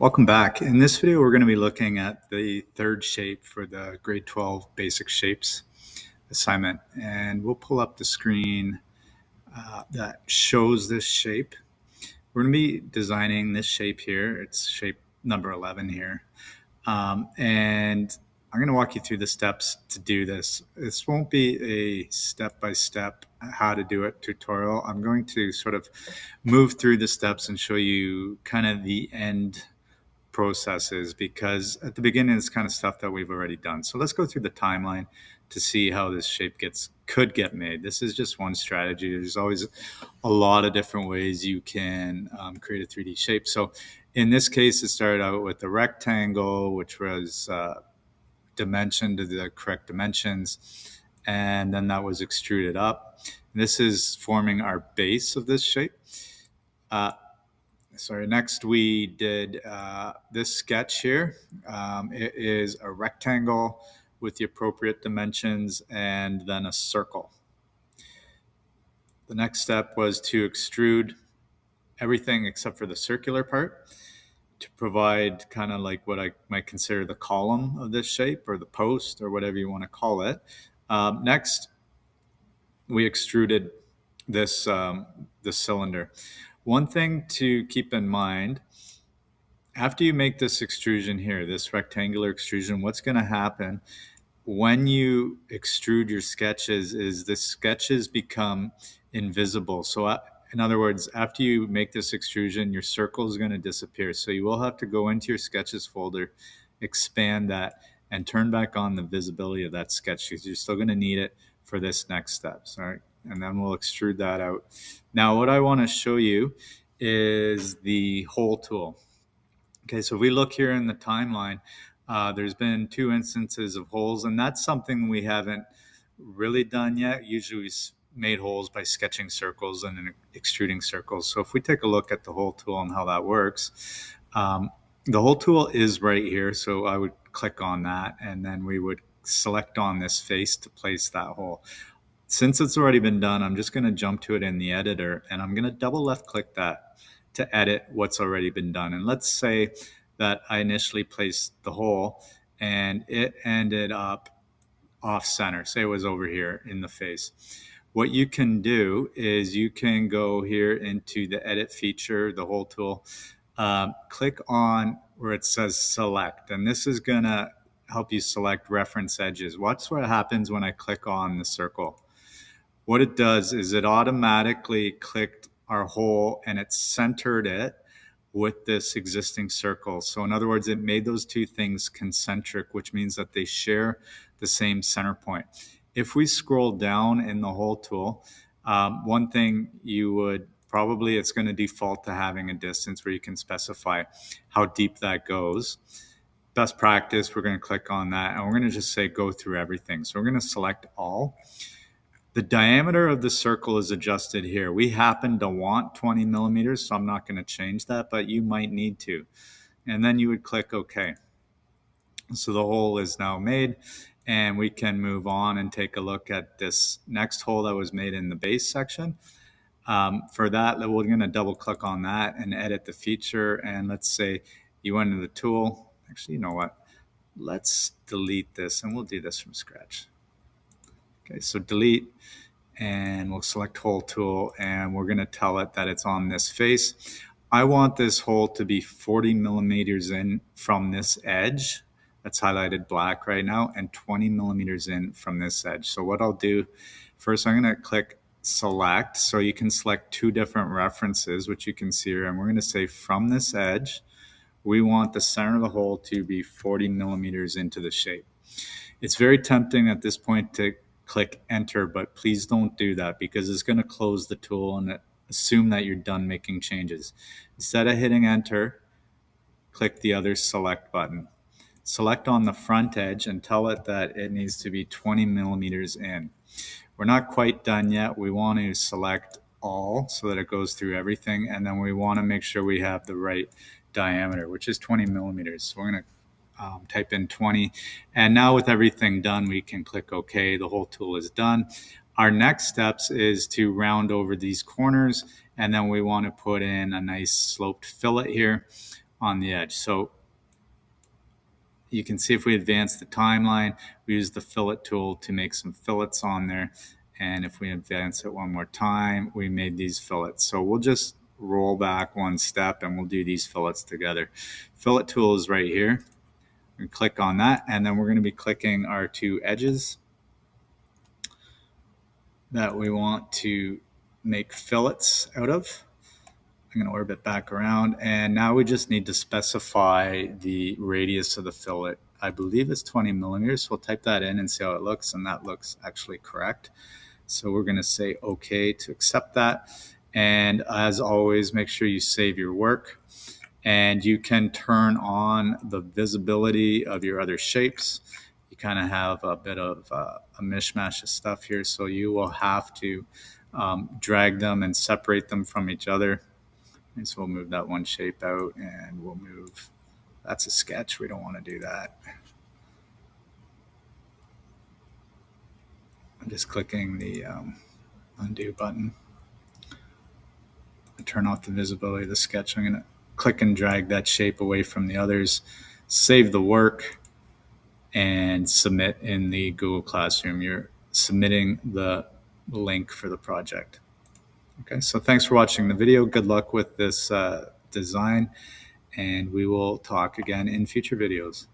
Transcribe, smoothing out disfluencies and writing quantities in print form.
Welcome back. In this video, we're going to be looking at the third shape for the grade 12 basic shapes assignment. And we'll pull up the screen that shows this shape. We're going to be designing this shape here. It's shape number 11 here. And I'm going to walk you through the steps to do this. This won't be a step-by-step how to do it tutorial. I'm going to sort of move through the steps and show you kind of the end processes, because at the beginning it's kind of stuff that we've already done. So let's go through the timeline to see how this shape could get made. This is just one strategy. There's always a lot of different ways you can create a 3D shape. So in this case, it started out with a rectangle, which was dimensioned to the correct dimensions, and then that was extruded up. This is forming our base of this shape. Next we did this sketch here. It is a rectangle with the appropriate dimensions and then a circle. The next step was to extrude everything except for the circular part to provide kind of like what I might consider the column of this shape, or the post, or whatever you want to call it. Next, we extruded this cylinder. One thing to keep in mind, after you make this extrusion here, this rectangular extrusion, what's going to happen when you extrude your sketches is the sketches become invisible. So in other words, after you make this extrusion, your circle is going to disappear. So you will have to go into your sketches folder, expand that, and turn back on the visibility of that sketch, because you're still going to need it for this next step. All right. And then we'll extrude that out. Now, what I want to show you is the hole tool. Okay, so if we look here in the timeline, there's been 2 instances of holes, and that's something we haven't really done yet. Usually we made holes by sketching circles and then extruding circles. So if we take a look at the hole tool and how that works, the hole tool is right here. So I would click on that, and then we would select on this face to place that hole. Since it's already been done, I'm just going to jump to it in the editor, and I'm going to double left click that to edit what's already been done. And let's say that I initially placed the hole and it ended up off center. Say it was over here in the face. What you can do is you can go here into the edit feature, the hole tool, click on where it says select, and this is going to help you select reference edges. Watch what happens when I click on the circle. What it does is it automatically clicked our hole and it centered it with this existing circle. So in other words, it made those two things concentric, which means that they share the same center point. If we scroll down in the hole tool, one thing you would probably, it's going to default to having a distance where you can specify how deep that goes. Best practice, we're going to click on that, and we're going to just say go through everything. So we're going to select all. The diameter of the circle is adjusted here. We happen to want 20 millimeters, so I'm not going to change that, but you might need to. And then you would click OK. So the hole is now made, and we can move on and take a look at this next hole that was made in the base section. For that, we're going to double click on that and edit the feature. And let's say you went into the tool. Actually, you know what? Let's delete this, and we'll do this from scratch. Okay, so delete, and we'll select hole tool, and we're going to tell it that it's on this face. I want this hole to be 40 millimeters in from this edge that's highlighted black right now, and 20 millimeters in from this edge. So what I'll do first, I'm going to click select, so you can select 2 different references, which you can see here, and we're going to say from this edge, we want the center of the hole to be 40 millimeters into the shape. It's very tempting at this point to click enter, but please don't do that, because it's going to close the tool and assume that you're done making changes. Instead of hitting enter, click the other select button. Select on the front edge and tell it that it needs to be 20 millimeters in. We're not quite done yet. We want to select all so that it goes through everything, and then we want to make sure we have the right diameter, which is 20 millimeters. So we're going to type in 20, and now with everything done, we can click OK. The hole tool is done. Our next steps is to round over these corners, and then we want to put in a nice sloped fillet here on the edge. So you can see if we advance the timeline, we use the fillet tool to make some fillets on there. And if we advance it one more time, we made these fillets. So we'll just roll back one step and we'll do these fillets together. Fillet tool is right here. We click on that, and then we're going to be clicking our two edges that we want to make fillets out of. I'm going to orbit back around, and now we just need to specify the radius of the fillet. I believe it's 20 millimeters. So we'll type that in and see how it looks, and that looks actually correct. So we're going to say OK to accept that. And as always, make sure you save your work. And you can turn on the visibility of your other shapes. You kind of have a bit of a mishmash of stuff here, so you will have to drag them and separate them from each other. And so we'll move that one shape out, and we'll move, that's a sketch, we don't want to do that. I'm just clicking the undo button. Turn off the visibility of the sketch. I'm going to click and drag that shape away from the others, save the work, and submit in the Google Classroom. You're submitting the link for the project. Okay, so thanks for watching the video. Good luck with this design, and we will talk again in future videos.